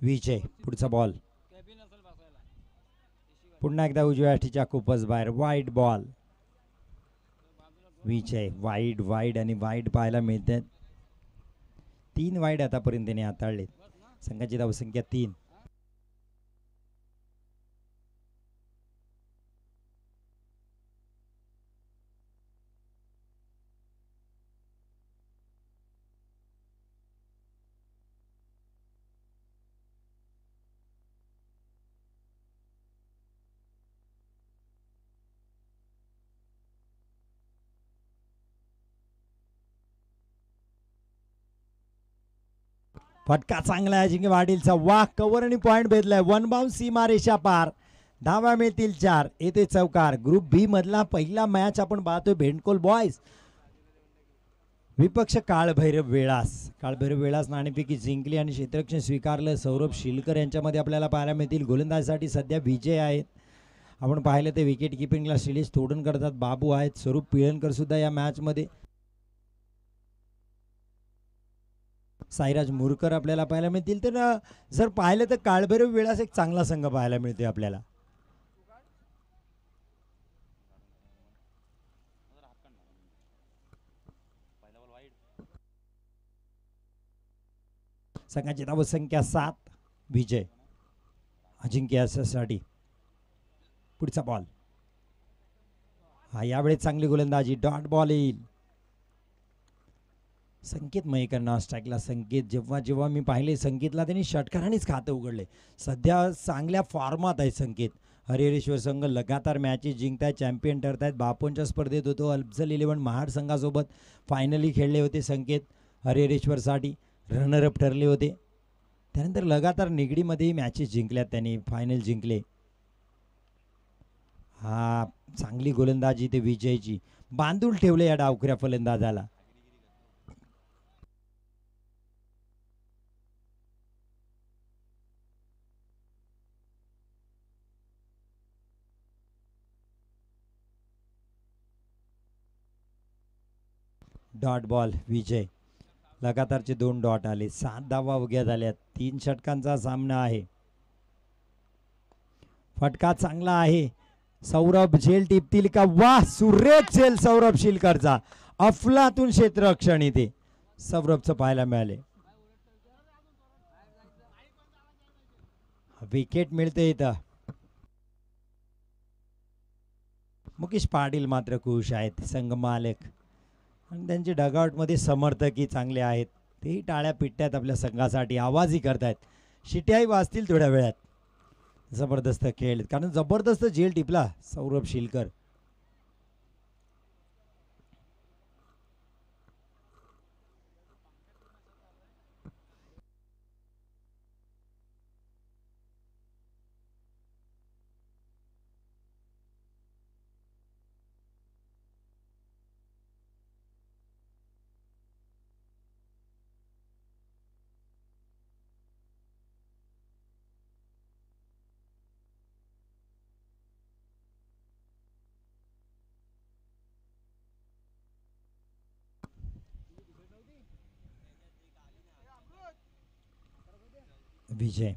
विजय. पुढचा बॉल पुन्हा एकदा उजव्या अटीच्या खूपच बाहेर. Wide ball. Vijay wide wide आणि वाईड पाहायला मिळतात. 3 वाईड आतापर्यंत त्याने हाताळले. संघाची धावसंख्या 3. फटका चांगला आहे अजिंक्य पाटीलचा. वा कव्हर आणि पॉइंट भेटलाय. 1 बाउन्स सीमारेषा पार. धावा मिळतील 4. येते चौकार. ग्रुप बी मधला पहिला मॅच आपण पाहतोय भेंडकोल बॉयज विपक्ष काळभैरव वेळास. काळभैरव वेळास नाणेफेकी जिंकली आणि क्षेत्ररक्षण स्वीकारलं. सौरभ शिलकर यांच्यामध्ये आपल्याला पाहायला मिळतील. गोलंदाजीसाठी सध्या विजय आहेत. आपण पाहिलं ते विकेट किपिंगला शिलेश तोडून करतात. बाबू आहेत. स्वरूप पिळणकर सुद्धा या मॅचमध्ये. साईराज मुरकर आपल्याला पाहायला मिळतील. तर जर पाहिलं तर काळभैरव वेळास एक चांगला संघ पाहायला मिळतोय आपल्याला. संघाची धावसंख्या 7. विजय अजिंक्यसाठी पुढचा बॉल. हा यावेळी चांगली गोलंदाजी. डॉट बॉल येईल. संकेत मयेकरना स्ट्राईकला. संकेत जेव्हा जेव्हा मी पाहिले संकेतला त्यांनी षटकारानेच खातं उघडले. सध्या चांगल्या फॉर्मात आहे संकेत. हरिहरेश्वर संघ लगातार मॅचेस जिंकतायत. चॅम्पियन ठरतायत. बापोंच्या स्पर्धेत होतो. अफजल 11 महाड संघासोबत फायनली खेळले होते संकेत. हरिहरेश्वरसाठी रनरअप ठरले होते. त्यानंतर लगातार निगडीमध्येही मॅचेस जिंकल्यात त्यांनी. फायनल जिंकले. हा चांगली गोलंदाजी ते विजयची. बांधून ठेवले या डावखुऱ्या फलंदाजाला. Dot ball. विजय लगातारचे 2 डॉट आले. 7 धावा उग्या झाल्यात. 3 षटकांचा सामना आहे. फटका चांगला आहे. सौरभ झेल टिपतील का? वाह सुरेख झेल सौरभ शिलकरचा. अफलातून क्षेत्ररक्षण इथे सौरभचं पाहायला मिळाले. विकेट मिळते इथं. मुकेश पाटील मात्र खुश आहेत. संघ मालक आणि त्यांचे डगआउटमध्ये समर्थकही चांगले आहेत. तेही टाळ्या पिटतात आपल्या संघासाठी. आवाजही करतायत. शिट्याही वाजतील थोड्या वेळात. जबरदस्त खेळ. कारण जबरदस्त झेल टिपला सौरभ शिलकर. विजय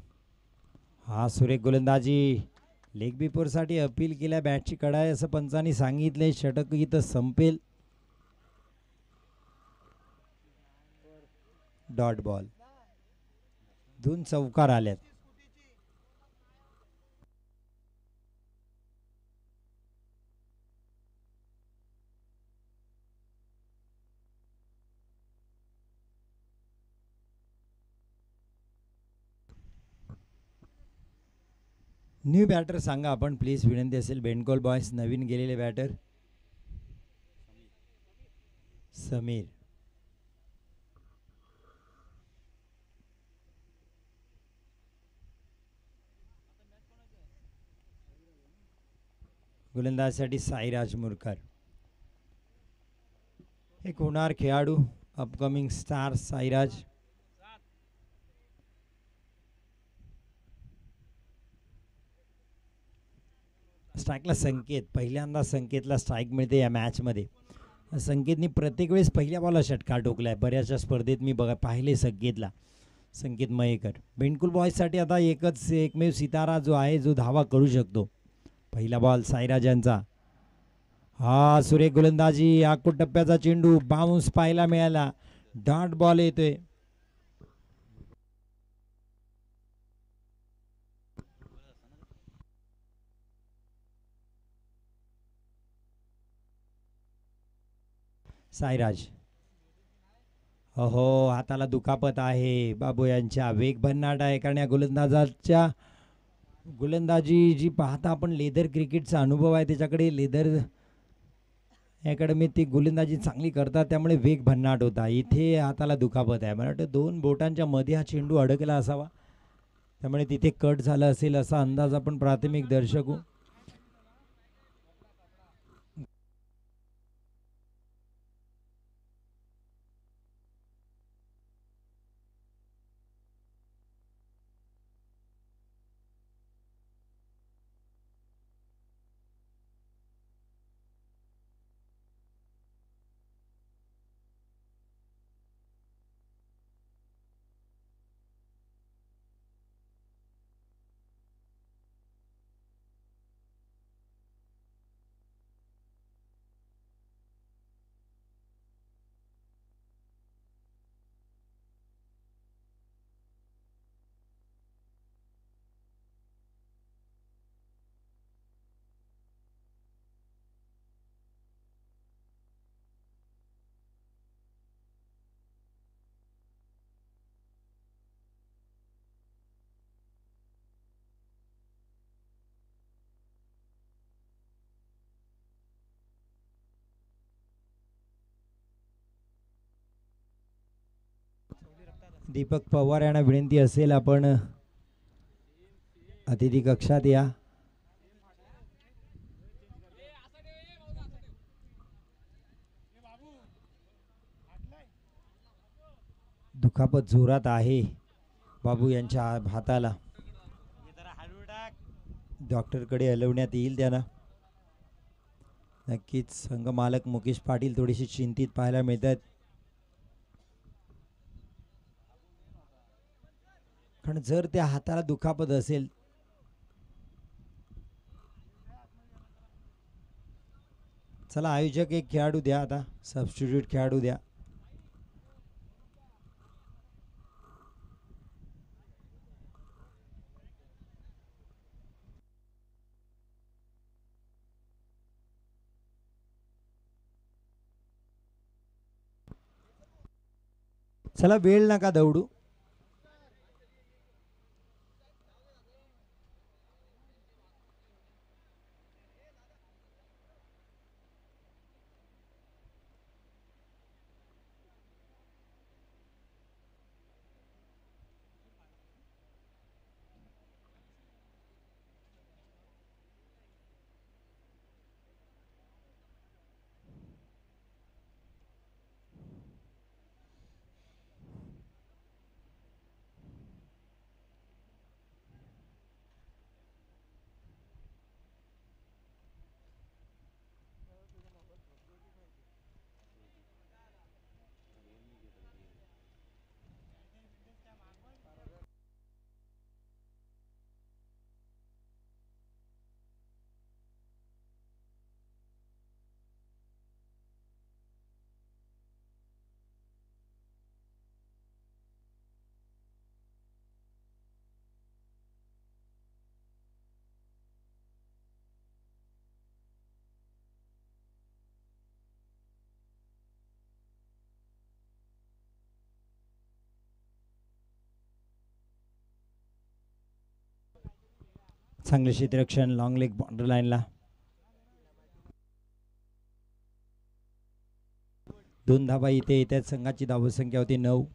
हा सुरेख गोलंदाजी. लेग बिफोरसाठी अपील केल्या. बॅटची कडा आहे असं पंचांनी सांगितले. षटक इथं संपेल. Dot ball. 2 चौकार आल्यात. न्यू बॅटर सांगा आपण प्लीज. विनंती असेल. बेंडकोल बॉयज नवीन गेलेले बॅटर समीर. गोलंदाजीसाठी साईराज मुरकर. एक होणार खेळाडू अपकमिंग स्टार साईराज. स्ट्राईकला संकेत. पहिल्यांदा संकेतला स्ट्राईक मिळते या मॅचमध्ये. संकेतनी प्रत्येक वेळेस पहिल्या बॉलला षटकार ठोकलाय. बऱ्याचशा स्पर्धेत मी पाहिले संकेतला. संकेत मयेकर. बिंडकुल बॉयजसाठी आता एकच एकमेव सितारा जो आहे जो धावा करू शकतो. पहिला बॉल साईराजांचा. हा सुरेख गोलंदाजी. आखूड टप्प्याचा चेंडू बाउन्स पाहायला मिळाला. डॉट बॉल येतोय. साईराज. हो हाताला दुखापत आहे बाबू यांच्या. वेग भन्नाट आहे कारण या गोलंदाजाच्या गोलंदाजी जी पाहता आपण लेदर क्रिकेटचा अनुभव आहे त्याच्याकडे. लेदर अकॅडमीत ती गोलंदाजी चांगली करतात त्यामुळे वेग भन्नाट होता. इथे हाताला दुखापत आहे. मला वाटतं 2 बोटांच्या मध्ये हा चेंडू अडकला असावा त्यामुळे तिथे कट झालं असेल असा अंदाज आपण प्राथमिक दर्शकू. दीपक पवार यांना विनंती असेल आपण अतिथी कक्षात या. दुखापत जोरात आहे बाबू यांच्या हाताला. डॉक्टरकडे हलवण्यात येईल त्यांना. नक्कीच संघ मालक मुकेश पाटील थोडीशी चिंतित पाहायला मिळतात कारण जर त्या हाताला दुखापत असेल चला आयोजक एक खेळाडू द्या. आता सबस्टिट्यूट खेळाडू द्या. चला वेळ नका दौडू. चांगले क्षेत्ररक्षण लॉंग लेग बॉर्डर लाईनला. 2 धाबा इथे येतात. संघाची धावसंख्या होती 9.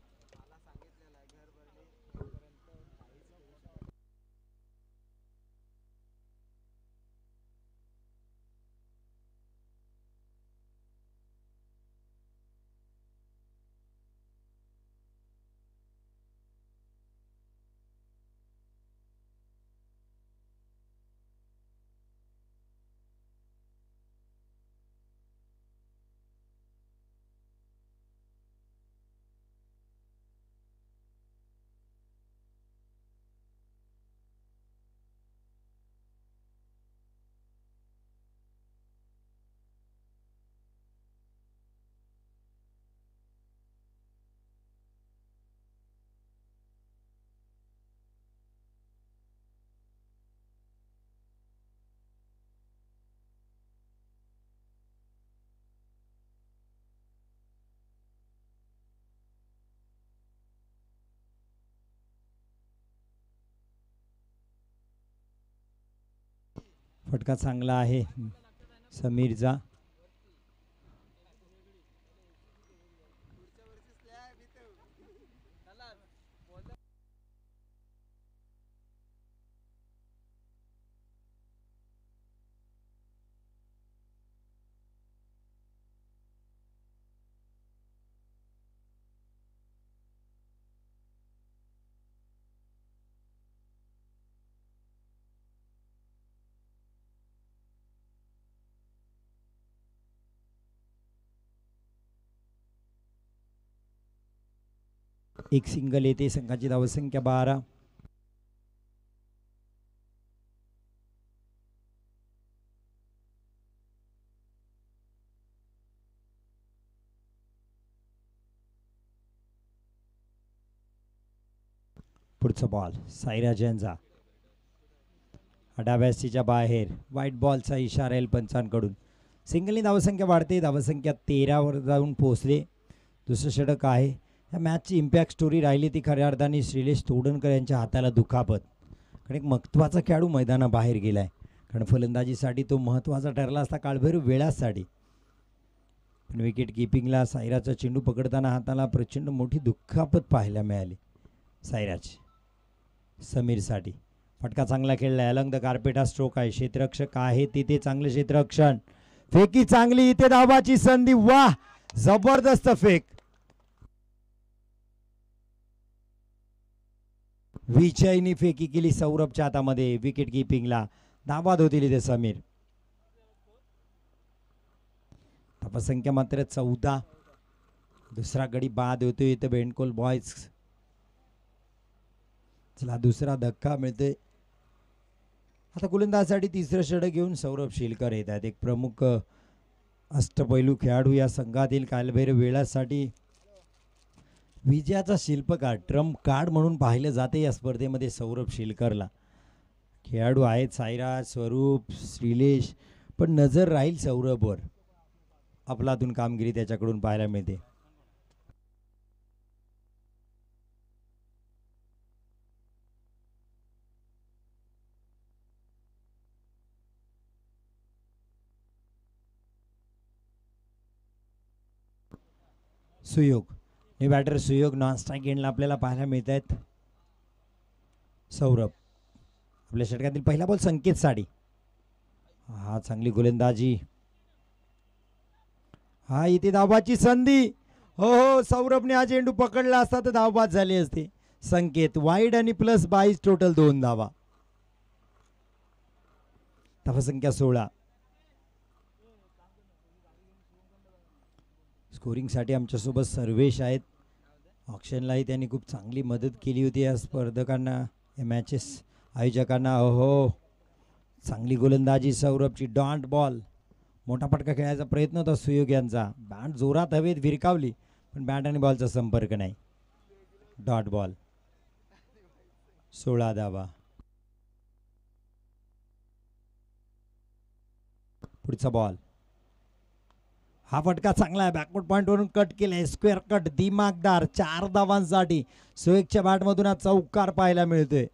फटका चांगला आहे समीरचा. एक सिंगल येते. संघाची धावसंख्या 12. पुढचा बॉल साईराज यांचा डाव्यासीच्या बाहेर. व्हाईट बॉलचा इशारा येईल पंचांकडून. सिंगलनी धावसंख्या वाढते. धावसंख्या 13 वर जाऊन पोहोचले. दुसरं षटक आहे. या मॅचची इम्पॅक्ट स्टोरी राहिली ती खऱ्या अर्थाने श्रीलेश तोडणकर यांच्या हाताला दुखापत. कारण एक महत्त्वाचा खेळाडू मैदानाबाहेर गेलाय. कारण फलंदाजीसाठी तो महत्त्वाचा ठरला असता काळभैरव वेळासाठी. पण विकेट किपिंगला साईराजचा चेंडू पकडताना हाताला प्रचंड मोठी दुखापत पाहायला मिळाली. साईराज समीरसाठी फटका चांगला खेळला. अलंग द कार्पेट हा स्ट्रोक आहे. क्षेत्ररक्षक आहे तिथे चांगले क्षेत्ररक्षण. फेकी चांगली. इथे धावाची संधी. वाह जबरदस्त फेक. विजयनी फेकी केली सौरभच्या हातामध्ये. विकेट किपिंगला धावा होतील इथे समीर. धावसंख्या मात्र 14. दुसरा गडी बाद होतोय इथे बेंडकोल बॉयज. चला दुसरा धक्का मिळतोय. आता गोलंदाजासाठी तिसरं षटक घेऊन सौरभ शिलकर येत आहेत. एक प्रमुख अष्टपैलू खेळाडू या संघातील. कालभैरव वेळासाठी विजयाचा शिल्पकार ट्रम्प कार्ड म्हणून पाहिलं जाते या स्पर्धेमध्ये सौरभ शिलकरला. खेळाडू आहेत साईराज, स्वरूप, श्रीलेश, पण नजर राहील सौरभवर. अफलातून कामगिरी त्याच्याकडून पाहायला मिळते. सुयोग हे बॅटर सुयोग नॉन स्ट्राईक एंडला आपल्याला पाहायला मिळत आहेत. सौरभ आपल्या षटकातील पहिला बॉल संकेत साडी. हा चांगली गोलंदाजी. हा इथे धावाची संधी. हो हो सौरभने हा चेंडू पकडला असता तर धावबाद झाली असते. संकेत वाईड आणि प्लस 22 टोटल 2 धावा. धावसंख्या 16. स्कोरिंगसाठी आमच्यासोबत सर्वेश आहेत. ऑक्शनलाही त्यांनी खूप चांगली मदत केली होती या स्पर्धकांना, या मॅचेस आयोजकांना. हो चांगली गोलंदाजी सौरभची. Dot ball. मोठा फटका खेळायचा प्रयत्न होता सुयोग यांचा. बॅट जोरात हवेत विरकावली पण बॅट आणि बॉलचा संपर्क नाही. Dot ball. 16 धावा. पुढचा बॉल. हा फटका चांगला आहे. बॅकवर्ड पॉइंट वरून कट केलाय. स्क्वेअर कट दिमागदार. 4 धावांसाठी सुयोगच्या बॅटमधून हा चौकार पाहायला मिळतोय.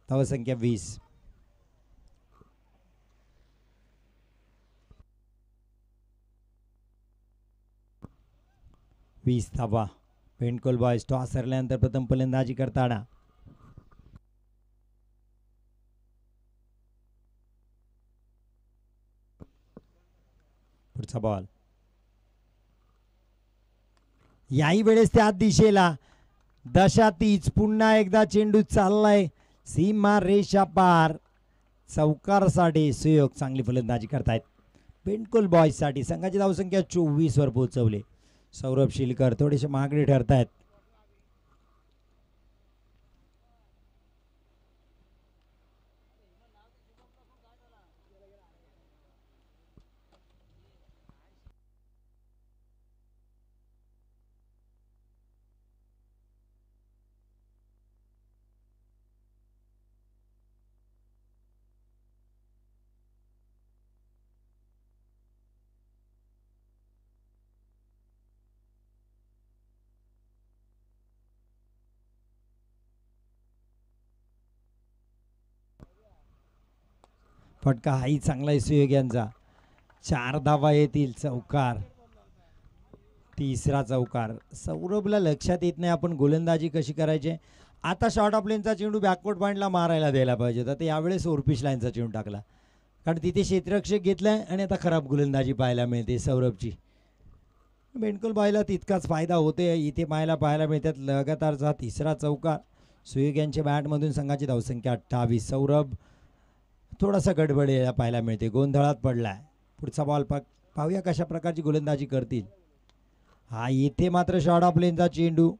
धावसंख्या 20. धावा. बेंडकोल बॉयज टॉस हरल्यानंतर प्रथम फलंदाजी करताना. पुढचा बॉल. याही वेळेस त्या दिशेला दशा तीच. पुन्हा एकदा चेंडू चाललाय सीमा रेषा पार. चौकारसाठी सुयोग चांगली फलंदाजी करतायत. बेंडकोल बॉयज साठी संघाची धावसंख्या 24 वर पोहोचवले. सौरभ शिलकर थोडेसे महागडे ठरतायत. फटका हाही चांगला आहे सुयोग यांचा. 4 धावा येतील. चौकार, तिसरा चौकार. सौरभला लक्षात येत नाही आपण गोलंदाजी कशी करायची. आता शॉर्ट ऑफ लेनचा चेंडू बॅकवर्ड पॉईंटला मारायला द्यायला पाहिजे होता. तर यावेळेस ओरपिश लाईनचा चेंडू टाकला, कारण तिथे क्षेत्ररक्षक घेतलाय आणि आता खराब गोलंदाजी पाहायला मिळते सौरभची. बेंडकुलबाईला तितकाच फायदा होते. इथे पाहायला मिळतात लगातारचा तिसरा चौकार. सुयोग यांच्या बॅटमधून संघाची धावसंख्या 28. सौरभ थोडासा गडबड पाहायला मिळते, गोंधळात पडलाय. पुढचा बॉल पाहूया कशा प्रकारची गोलंदाजी करतील. हा इथे मात्र शॉर्ट ऑफ लेनचा चेंडू.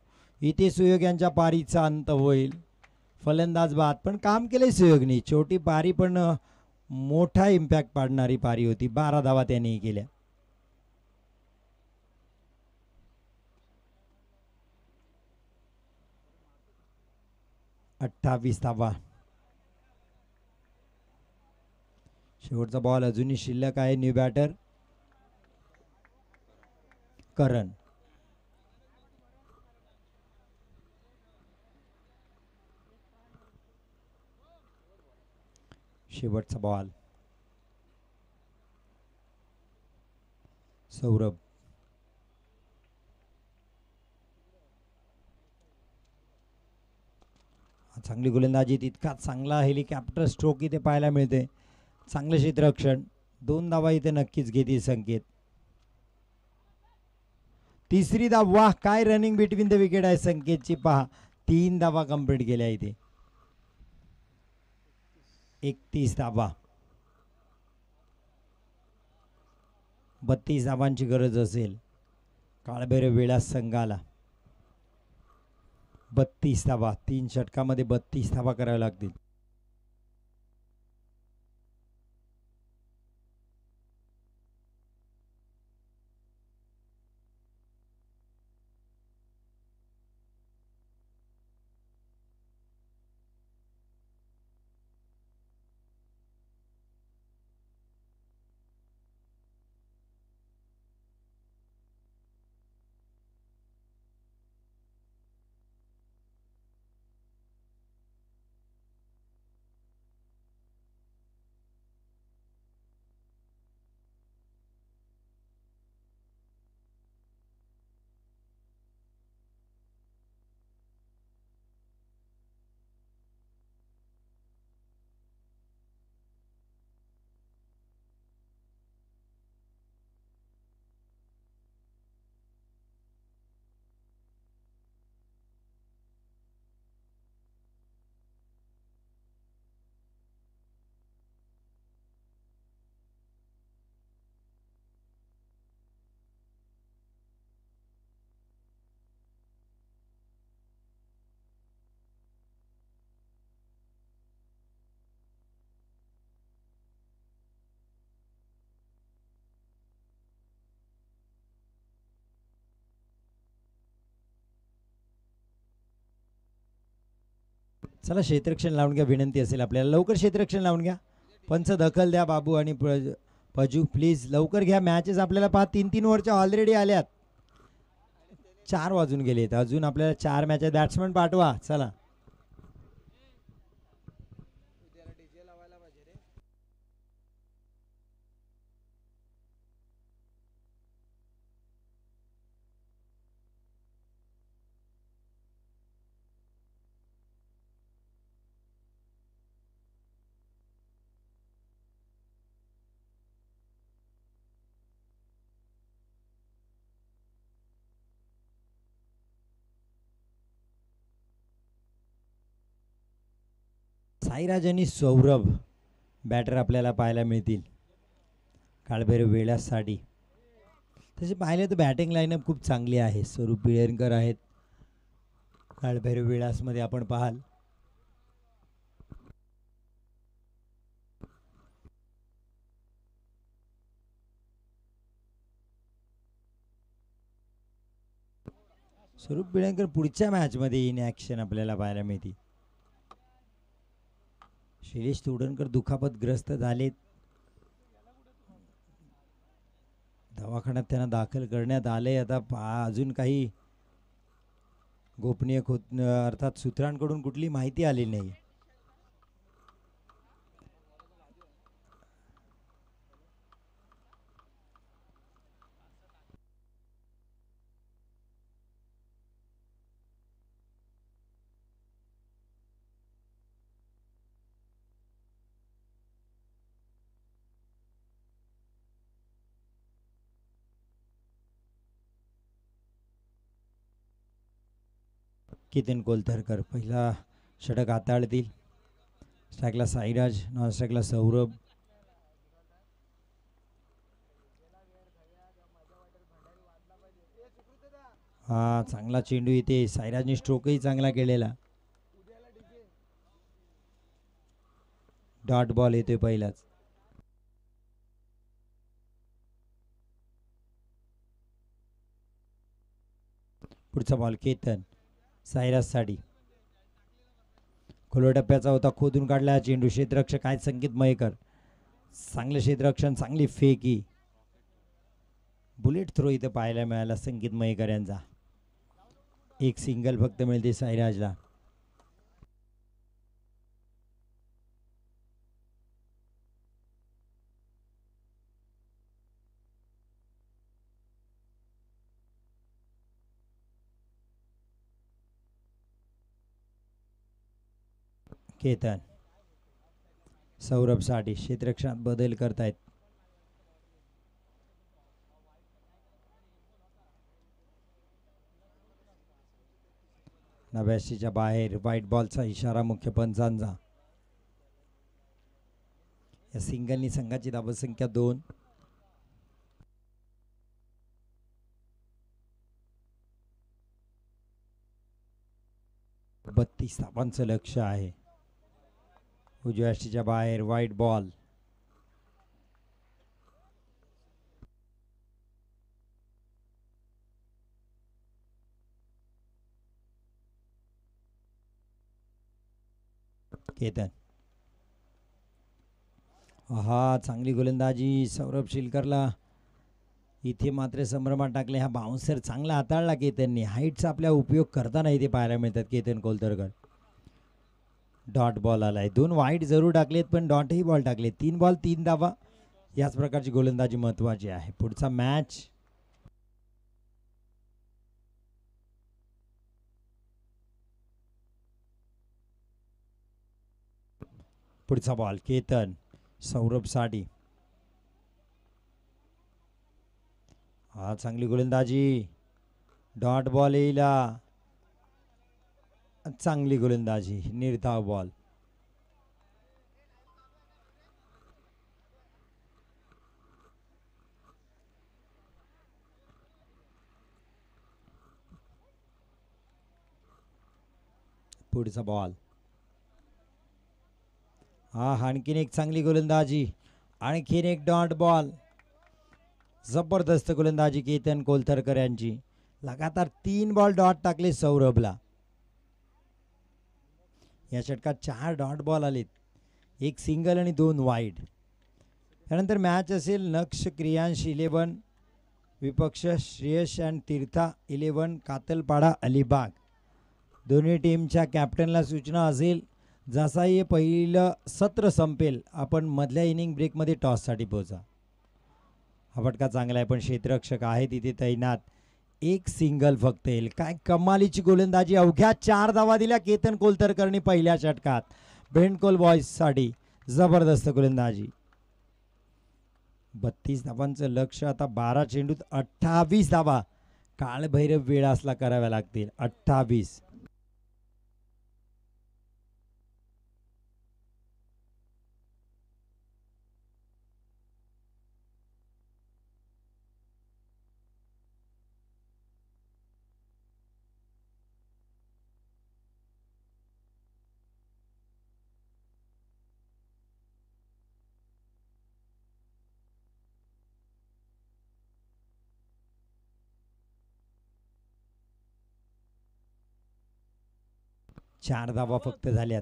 इथे सुयोग यांच्या पारीचा अंत होईल. फलंदाज बाद, पण काम केले सुयोगनी. छोटी पारी पण मोठा इम्पॅक्ट पाडणारी पारी होती. 12 धावा त्यांनी केल्या. अठ्ठावीस धावा. शेवटचा बॉल अजूनही शिल्लक आहे. न्यू बॅटर करण. शेवटचा बॉल. सौरभ. चांगली गोलंदाजी, तितकाच चांगला हेलिकॉप्टर स्ट्रोक इथे पाहायला मिळते. चांगलं क्षेत्ररक्षण. 2 धावा इथे नक्कीच घेतील संकेत. तिसरी धाव. वाह, काय रनिंग बिटवीन द विकेट आहे संकेतची. पहा 3 धावा कंप्लीट केल्या इथे. 31 धावा. 32 धावांची गरज असेल काळभैरव वेळा संघाला. 32 धावा. 3 षटकामध्ये 32 धावा कराव्या लागतील. चला क्षेत्ररक्षण लावून घ्या, विनंती असेल आपल्याला. लवकर क्षेत्ररक्षण लावून घ्या. पंच दखल द्या. बाबू आणि पजू प्लीज लवकर घ्या. मॅचेस आपल्याला 3-3 ओव्हरच्या ऑलरेडी आल्यात. 4 वाजून गेलेत. अजून आपल्याला 4 मॅचेस. बॅट्समन पाठवा. चला साईराज आणि सौरभ बॅटर आपल्याला पाहायला मिळतील काळभैरव वेळासाठी. तसे पाहिले तर बॅटिंग लाईनअप खूप चांगली आहे. स्वरूप पिळेरकर आहेत काळभैरव वेळासमध्ये. आपण पाहाल स्वरूप पिळेरकर पुढच्या मॅचमध्ये इन ॲक्शन आपल्याला पाहायला मिळतील. शैलेश तोडणकर दुखापतग्रस्त झालेत. दवाखान्यात त्यांना दाखल करण्यात आले. आता अजून काही गोपनीय अर्थात सूत्रांकडून कुठली माहिती आली नाही. केतन कोलतरकर पहिला षटक हाताळतील. स्ट्राईकला साईराज, नॉन स्ट्राईकला सौरभ. हा चांगला चेंडू येते. साईराजने स्ट्रोकही चांगला केलेला. डॉट बॉल येतोय पहिलाच. पुढचा बॉल केतन साईराज साठी. खोलो टप्प्याचा होता, खोदून काढला चेंडू. क्षेत्ररक्षक आहेत संकेत मयेकर. चांगलं क्षेत्ररक्षण, चांगली फेकी. बुलेट थ्रो इथं पाहायला मिळाला संकेत मयेकर यांचा. एक सिंगल फक्त मिळते साईराजला. केतन सौरभ साठी क्षेत्ररक्षणात बदल करतायत. नव्याशीच्या बाहेर व्हाईट बॉलचा इशारा मुख्य पंचांचा. या सिंगलनी संघाची धावसंख्या 2. बत्तीस धावांचं लक्ष आहे. उजव्या अष्टीच्या बाहेर व्हाईट बॉल. केतन हा चांगली गोलंदाजी सौरभ शिलकरला. इथे मात्र संभ्रमात टाकले. हा बाउन्सर चांगला हाताळला केतनने. हाईटचा आपला उपयोग करताना इथे पाहायला मिळतात केतन कोलतरकर. डॉट बॉल आलाय. 2 वाईट जरूर टाकलेत पण डॉटही बॉल टाकले. 3 बॉल 3 धावा. याच प्रकारची गोलंदाजी महत्वाची आहे. पुढचा मॅच पुढचा बॉल केतन सौरभ साठी. हा चांगली गोलंदाजी. डॉट बॉल येईल. चांगली गोलंदाजी. निर्धाव बॉल. पुढचा बॉल. हा आणखीन एक चांगली गोलंदाजी. आणखीन एक डॉट बॉल. जबरदस्त गोलंदाजी केतन कोलतरकर यांची. लगातार 3 बॉल डॉट टाकले सौरभला. या षटकात 4 डॉट बॉल आलेत. 1 सिंगल आणि 2 वाईड. त्यानंतर मॅच असेल नक्ष क्रियांश 11 विपक्ष श्रेयश अँड तीर्था 11 कातलपाडा अलिबाग. दोन्ही टीमच्या कॅप्टनला सूचना असेल जसाही हे पहिलं सत्र संपेल आपण मधल्या इनिंग ब्रेकमध्ये टॉससाठी पोहोचा. हा फटका चांगला आहे पण क्षेत्ररक्षक आहे तिथे तैनात. 1 सिंगल फक्त येईल. काय कमालीची गोलंदाजी. अवघ्या 4 धावा दिल्या केतन कोलतरकरनी पहिल्या षटकात. बेंडकोल बॉयज साठी जबरदस्त गोलंदाजी. 32 धावांचं लक्ष. आता 12 चेंडूत 28 धावा. काळभैरव वेळासला कराव्या लागतील. 28. चार धावा फक्त झाल्यात.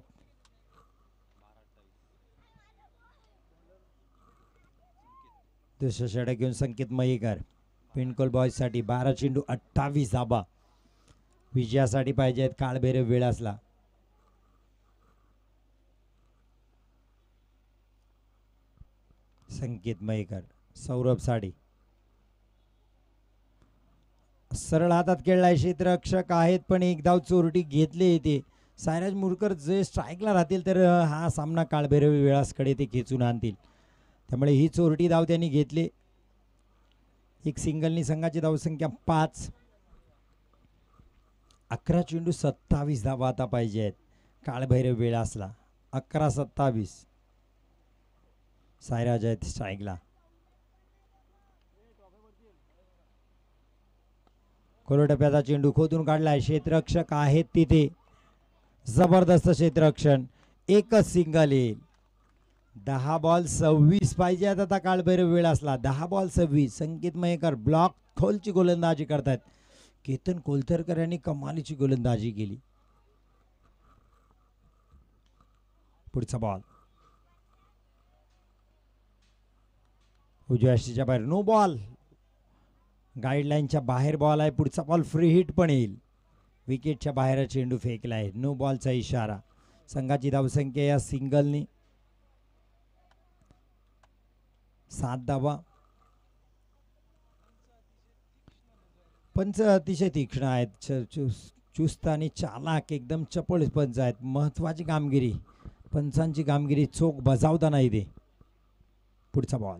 दुसरं षटक घेऊन संकेत मयेकर पिंटकोल बॉयज साठी. 12 चेंडू 28 धावा. विजयासाठी पाहिजे आहेत काळभैरव वेळासला. संकेत मयेकर सौरभ साठी. सरळ हातात खेळलाय. क्षेत्ररक्षक आहेत पण एक धाव चोरटी घेतले येते. सायराज मुरकर जे स्ट्राईकला राहतील तर हा सामना काळभैरव वेळासकडे ते खेचून आणतील. त्यामुळे ही चोरटी धाव त्यांनी घेतली. 1 सिंगलनी संघाची धावसंख्या 5. 11 चेंडू 27 धावा आता पाहिजे आहेत. काळभैरव वेळ असला 11-27. साईराज आहेत स्ट्राईकला. कोलोटप्याचा चेंडू खोदून काढलाय. क्षेत्ररक्षक आहेत तिथे. जबरदस्त क्षेत्ररक्षण. एकच सिंगल येईल. 10 बॉल 26 पाहिजे आता काळभैरव वेळ असला. 10 बॉल 26. संकेत मयेकर ब्लॉक खोलची गोलंदाजी करतायत. केतन कोलतरकर यांनी कमालीची गोलंदाजी केली. पुढचा बॉल उजव्या यष्टीच्या बाहेर. No ball. गाईडलाईनच्या बाहेर बॉल आहे. पुढचा बॉल फ्री हिट पण येईल. विकेटच्या बाहेर चेंडू फेकला आहे. नो बॉलचा इशारा. संघाची धावसंख्या या सिंगलनी 7 धावा. पंच अतिशय तीक्ष्ण आहेत. चुस्त आणि चालाक एकदम चपळ पंच आहेत. महत्वाची कामगिरी. पंचांची कामगिरी चोख बजावताना येते. पुढचा बॉल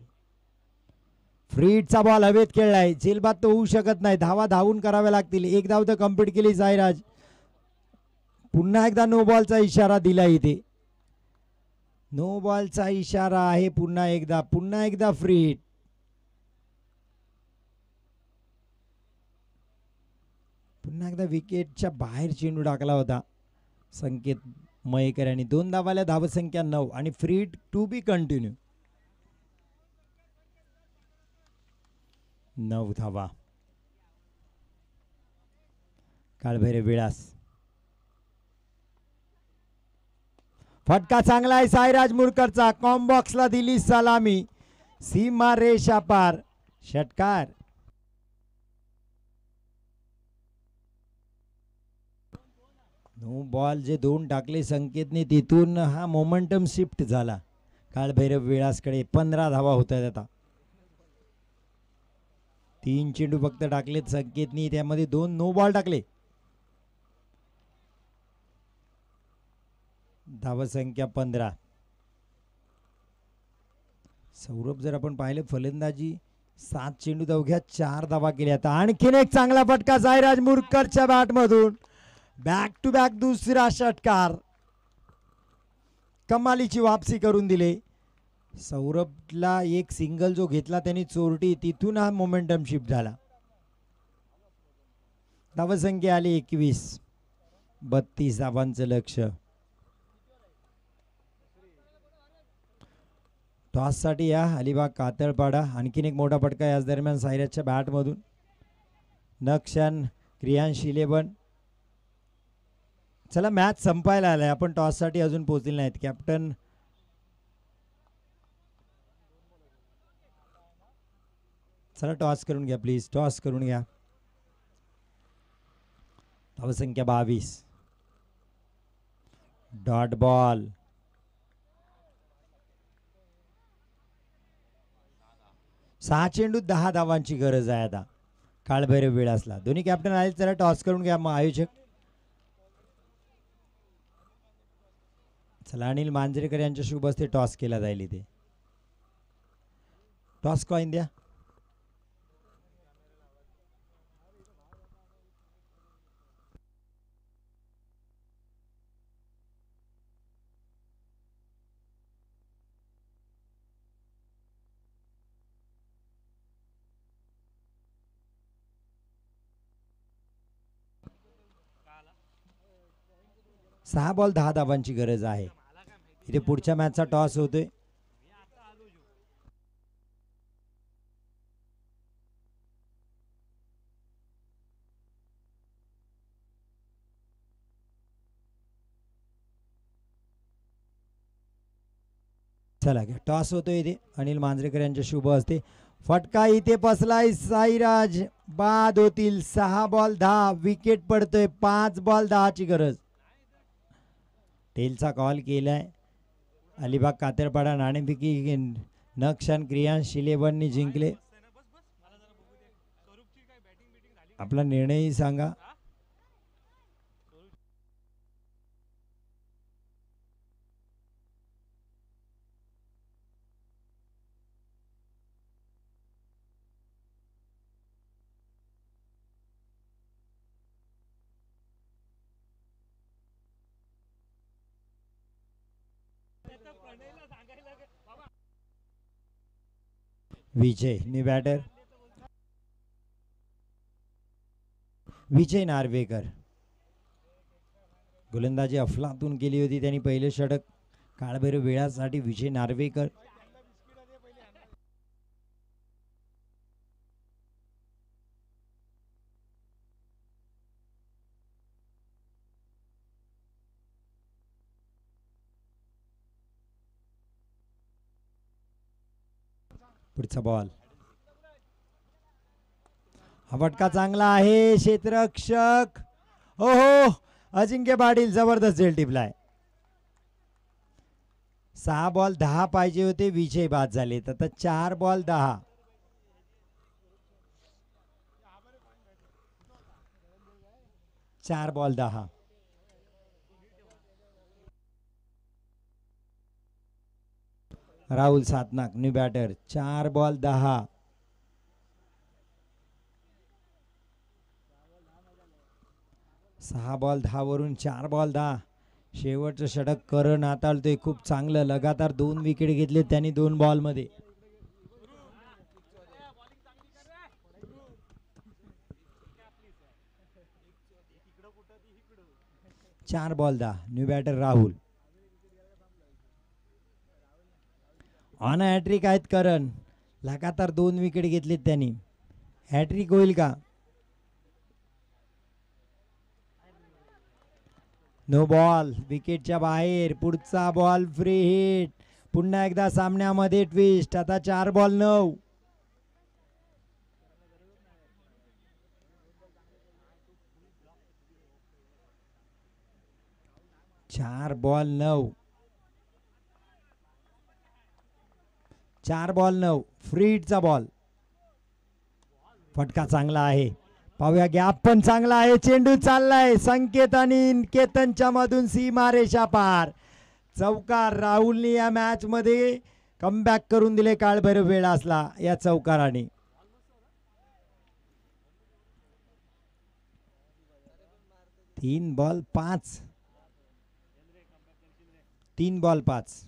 फ्रीडचा बॉल हवेत खेळलाय. झेलबाद तो होऊ शकत नाही. धावा धावून कराव्या लागतील. एक धाव तर कंप्लीट केली साईराज. पुन्हा एकदा नो बॉलचा इशारा दिला इथे. नो बॉलचा इशारा आहे पुन्हा एकदा फ्री हिट. पुन्हा एकदा विकेटच्या बाहेर चेंडू टाकला होता संकेत मयेकर यांनी. 2 धावाल्या. धावसंख्या 9 आणि free hit to be continue. 9 धावा. काळभैरव विळास. फटका चांगला आहे साईराज मुरकरचा. कॉम्बॉक्सला दिली सलामी. सीमा रेषा पार. षटकार. नो बॉल जे 2 टाकले संकेतने तिथून हा मोमेंटम शिफ्ट झाला काळभैरव विळासकडे. 15 धावा होत आहेत आता. 3 चेंडू फक्त टाकलेत संकेतनी. त्यामध्ये 2 नो बॉल टाकले. धावसंख्या 15. सौरभ जर आपण पाहिलं फलंदाजी 7 चेंडू अवघ्या 4 धावा केल्या. आता आणखीन एक चांगला फटका साईराज मुरकरच्या बॅटमधून. बॅक टू बॅक दुसरा षटकार. कमालीची वापसी करून दिले. सौरभला एक सिंगल जो घेतला त्यांनी चोरटी तिथून हा मोमेंटम शिफ्ट झाला. धावसंख्या आली 21. 32 धावांचं लक्ष. टॉससाठी या अलिबाग कातळपाडा. आणखीन एक मोठा फटका याच दरम्यान साईराजच्या बॅटमधून. नक्षन क्रियांश 11. चला मॅच संपायला आलाय. आपण टॉससाठी अजून पोहोचले नाहीत. कॅप्टन चला टॉस करून घ्या प्लीज. टॉस करून घ्या. धावसंख्या 22. Dot ball. सहा चेंडू 10 धावांची गरज आहे आता काळभैरव विळासला. दोन्ही कॅप्टन आले. चला टॉस करून घ्या मग आयोजक. चला अनिल मांजरेकर यांच्या शुभ हस्ते टॉस केला जाईल इथे. टॉस कॉइन द्या. सहा बॉल 10 धावांची गरज आहे इथे. पुढच्या मॅचचा टॉस होतोय. चला घ्या. टॉस होतोय इथे अनिल मांजरेकर यांच्या शुभ हस्ते. फटका इथे बसलाय साईराज. बाद होतील. 6 बॉल 10. विकेट पडतोय. 5 बॉल 10 ची गरज. टेलचा कॉल केलाय. अलिबाग कातरपाडा नाणेफेकी नक्षन क्रियांश 11 जिंकले. आपला निर्णयही सांगा. विजय न्यू बॅटर विजय नार्वेकर. गोलंदाजी अफलातून केली होती त्यांनी. पहिले षटक काळभैरव वेळासाठी विजय नार्वेकर. पुढचा बॉल. हा फटका चांगला आहे. क्षेत्ररक्षक हो हो अजिंक्य पाटील जबरदस्त झेल टिपलाय. 6 बॉल 10 पाहिजे होते. विजय बाद झाले. आता 4 बॉल 10. चार ball 10. Rahul Satnak new batter. 4 ball 10. सहा बॉल 10 वरून 4 बॉल 10. शेवटचं षटक करण हाताळतोय खूप चांगलं. लगातार 2 विकेट घेतले त्यांनी 2 बॉल मध्ये. चार ball 10. New batter Rahul. On hattrick आहेत करण. लगातार 2 विकेट घेतलेत त्यांनी. हॅट्रिक होईल का? No ball. विकेटच्या बाहेर. पुढचा बॉल फ्री हिट. पुन्हा एकदा सामन्यामध्ये ट्विस्ट. आता 4 बॉल 9. 4 बॉल 9. 4 बॉल 9. फ्री हिटचा बॉल. फटका चांगला आहे. पाहूया गॅप पण चांगला आहे. चेंडू चाललाय. संकेत आणि केतनच्या मधून सीमारेषा पार. चौकार. राहुलने या मॅच मध्ये कमबॅक करून दिले काळभैरव वेळासला या चौकाराने. तीन बॉल 5. 3 बॉल 5.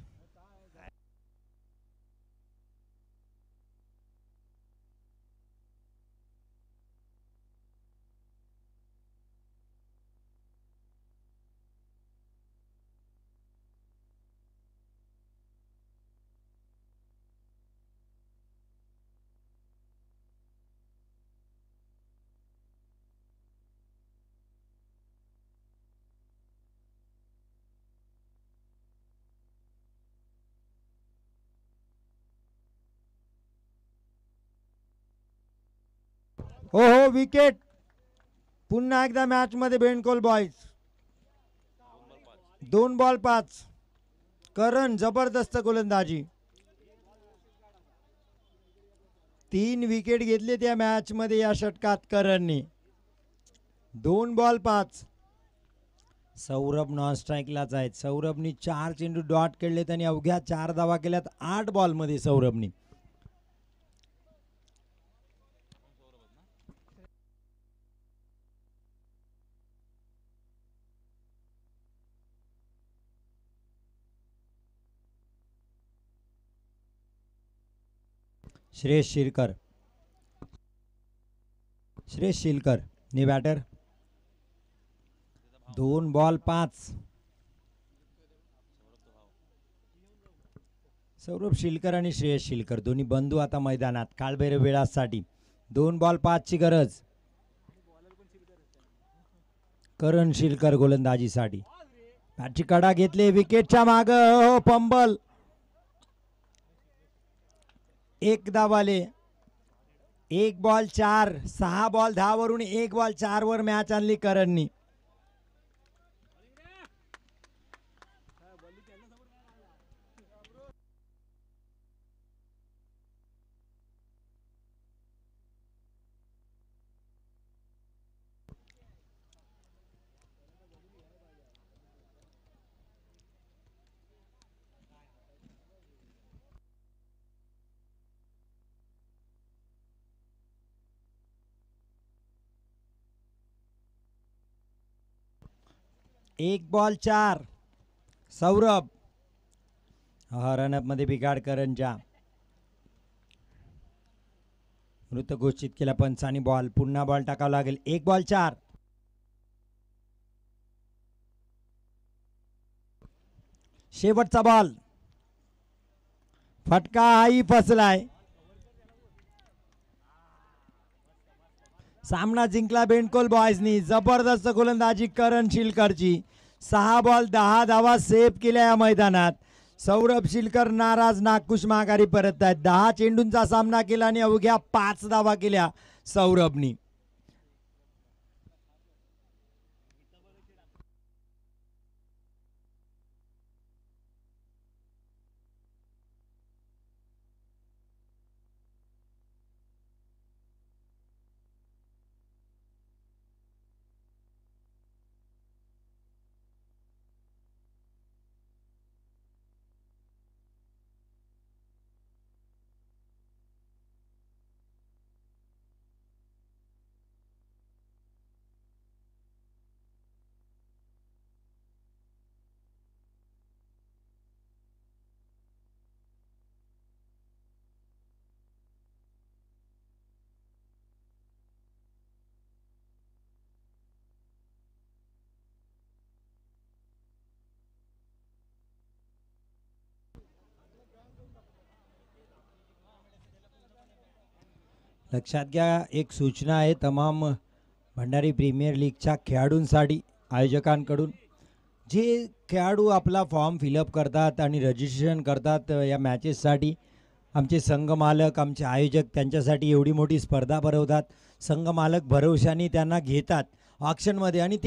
हो हो विकेट. पुन्हा एकदा मॅच मध्ये बेंडकोल बॉयज. 2 बॉल 5. करण जबरदस्त गोलंदाजी. 3 विकेट घेतले त्या मॅच मध्ये या षटकात करणने. 2 बॉल 5. सौरभ नॉन स्ट्राईकलाच आहेत. सौरभनी 4 चेंडू डॉट खेळले. त्यांनी अवघ्या 4 धावा केल्यात 8 बॉल मध्ये सौरभनी. श्रेयस शिरकर. श्रेयस शिलकर नी बॅटर. 2 बॉल 5. सौरभ शिलकर आणि श्रेयस शिलकर दोन्ही बंधू आता मैदानात काळभैरव वेळासाठी. 2 बॉल 5 ची गरज. करण शिलकर गोलंदाजीसाठी. बॅटची कडा घेतले. विकेटच्या माग हो पंबल. 1 धावाले. 1 बॉल 4. 6 बॉल 10 वरून 1 बॉल 4 वर मॅच आणली करणनी. एक बॉल 4. सौरभ रनअपमध्ये बिघाड करंजा. मृत घोषित केला पंचानी. बॉल पुन्हा बॉल टाकावा लागेल. 1 बॉल 4. शेवटचा बॉल. फटका हाही फसलाय. सामना जिंकला बेंडकोल बॉयजनी. जबरदस्त गोलंदाजी करण शिलकरची. 6 बॉल 10 धावा सेव्ह केल्या या मैदानात. सौरभ शिलकर नाराज, नागकुश माघारी परत आहेत. 10 चेंडूंचा सामना केला आणि अवघ्या 5 धावा केल्या सौरभनी. लक्षात घ्या, एक सूचना आहे तमाम भंडारी प्रीमियर लीगच्या खेळाडूंसाठी आयोजकांकडून. जे खेळाडू आपला फॉर्म फिलअप करतात आणि रजिस्ट्रेशन करतात या मॅचेससाठी, आमचे संघ मालक, आमचे आयोजक त्यांच्यासाठी एवढी मोठी स्पर्धा भरवतात. संघ मालक भरवशाने त्यांना घेतात ऑक्शनमध्ये आणि ते